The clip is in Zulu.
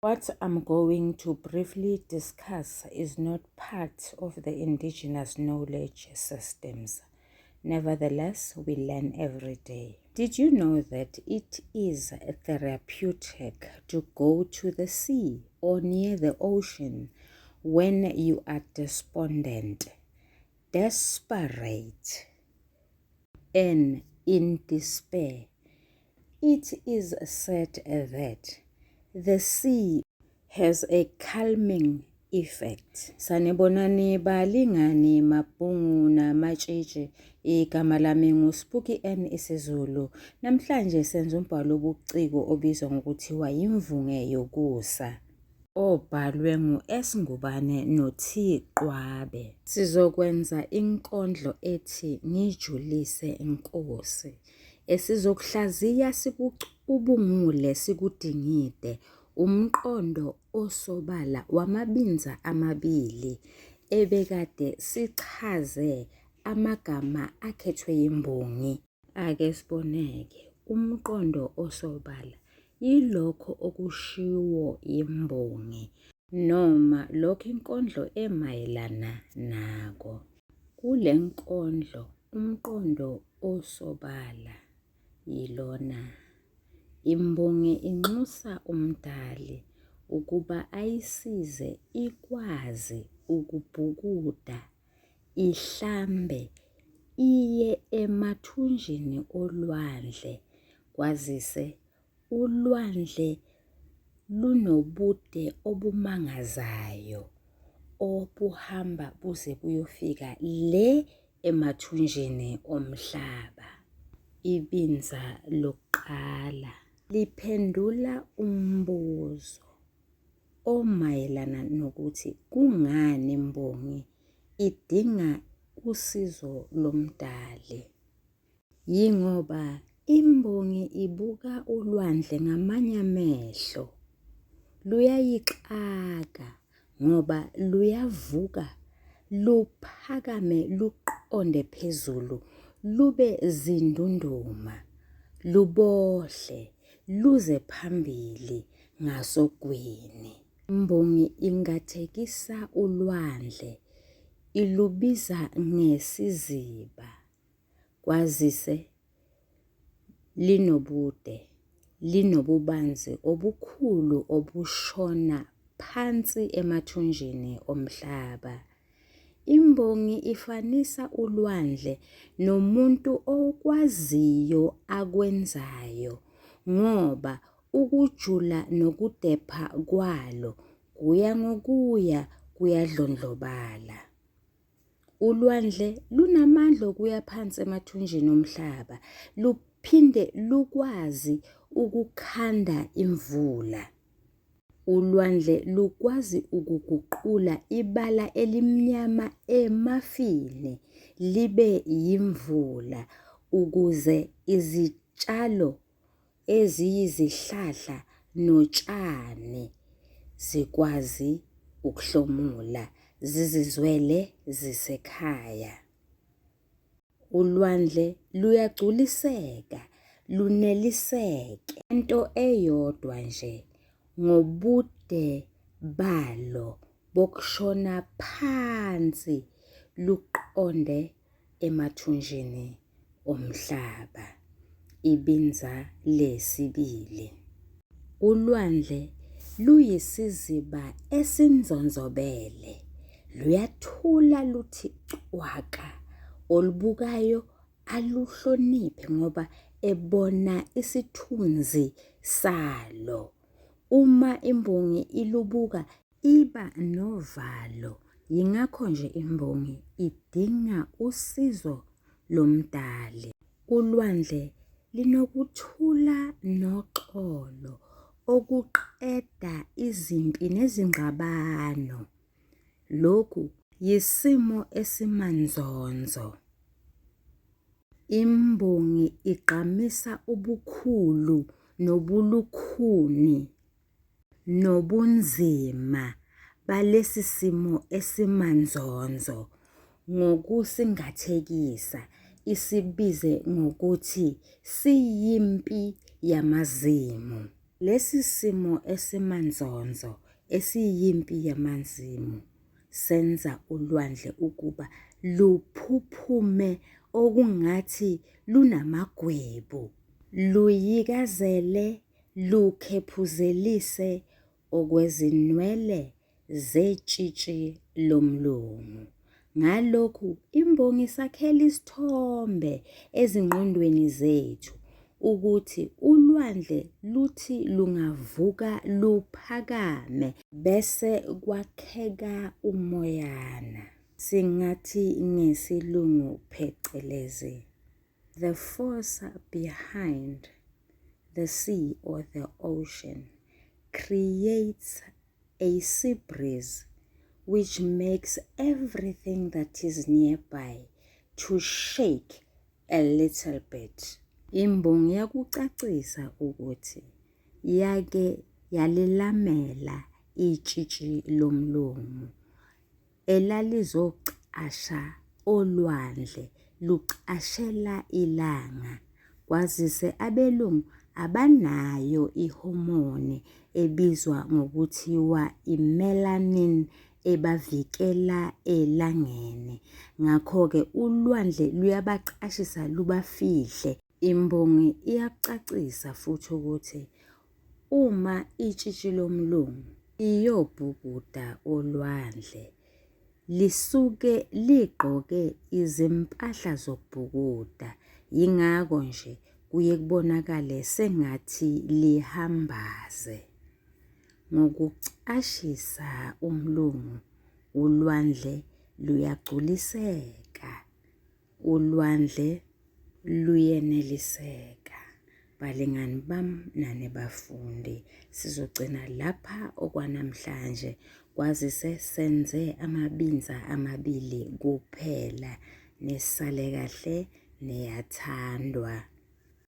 What I'm going to briefly discuss is not part of the indigenous knowledge systems. Nevertheless, we learn every day. Did you know that it is therapeutic to go to the sea or near the ocean when you are despondent, desperate, and in despair? It is said that the sea has a calming effect. Sanibonani balingani mabhungu namatshitshi. Igama lami nguSpooky N isiZulu. Namhlanje senza umbhalo obuciko obizwa ngokuthiwa imvunge yokusa, obhalwe ngu-S Ngubane no-T Qwabe. Sizokwenza inkondlo ethi Ngijulise Nkosi, esizokuhlaziya sikucubungule sikudingide umqondo osobala wamabinza amabili ebekade sichaze amagama akhethwe yimbongi. Ake siboneke, umqondo osobala yilokho okushiwo yimbongi noma lokho inkondlo emayelana nako. Kule nkondlo umqondo osobala yilona: imbongi inxusa umdali ukuba ayisize ikwazi ukubhukuda, ihlambe, iye emathunjini olwandle. Kwazise ulwandle lunobude obumangazayo obuhamba buze buyofika le emathunjini omhlaba. Ibinza lokuqala liphendula umbuzo omayelana nokuthi kungani imbongi idinga usizo lomdali. Yingoba imbongi ibuka ulwandle ngamanye amehlo, luyayixaka ngoba luyavuka, luphakame, luqonde phezulu, lube zindunduma, lubohle, luze phambili ngasogwini. Imbongi ingathekisa ulwandle, ilubiza ngesiziba. Kwazise linobude, linobubanzi obukhulu obushona phansi emathunjini omhlaba. Imbongi ifanisa ulwandle nomuntu okwaziyo akwenzayo ngoba ukujula nokudepha kwalo kuya ngokuya kuyadlondlobala. Ulwandle lunamandla okuya phansi emathunjini omhlaba, luphinde lukwazi ukukhanda imvula. Ulwandle lukwazi ukuguqula ibala elimnyama emafini libe yimvula ukuze izitshalo eziyizihlahla notshani zikwazi ukuhlomula, zizizwele zisekhaya. Ulwandle luyagculiseka, luneliseke, into eyodwa nje, ngobude balo bokushona phansi luqonde emathunjini omhlaba. Ibinza lesibili. Ulwandle luyisiziba esinzonzobele, luyathula luthi cwaka, olubukayo aluhloniphe ngoba ebona isithunzi salo. Uma imbongi ilubuka iba novalo, yingakho nje imbongi idinga usizo lomdali. Ulwandle linokuthula noxolo okuqeda izimpi nezingxabano. Lokhu yisimo esimanzonzo. Imbongi igqamisa ubukhulu nobulukhuni nobunzima balesi simo esimanzonzo ngokusingathekisa, isibize ngokuthi siyimpi yamazimu. Lesi simo esimanzonzo esiyimpi yamanzimu senza ulwandle ukuba luphuphume okungathi lunamagwebu, luyikazele, lukhephuzelise okwezinwele zetshitshi lomlomo. Ngalokhu imbongi isakhela isithombe ezingqondweni zethu ukuthi ulwandle luthi lungavuka luphakame bese kwakheka umoyana. Singathi ngesilungu phecelezi, the force behind the sea or the ocean creates a sea breeze which makes everything that is nearby to shake a little bit. Imbongi yakucacisa ukuthi yake yalilamela itshitshi lomlomo elalizocasha olwandle lucashela ilanga, kwazise abelungu abanayo ihomoni ebizwa ngokuthiwa imelanin ebavikela elangeni. Ngakho-ke ulwandle luyabaqashisa lubafihle. Imbongi iyacacisa futhi ukuthi uma itshitshi lomlomo iyobhukuda olwandle lisuke ligqoke izimpahla zokubhukuda, yingakho nje kuye kubonakale sengathi lihambaze. Ngokucashisa umlungu ulwandle luyagculiseka, ulwandle luyeneliseka. Balingani bami nane bafundi, sizogcina lapha okwanamhlanje, kwazise senze amabinza amabili kuphela, nesale kahle neyathandwa.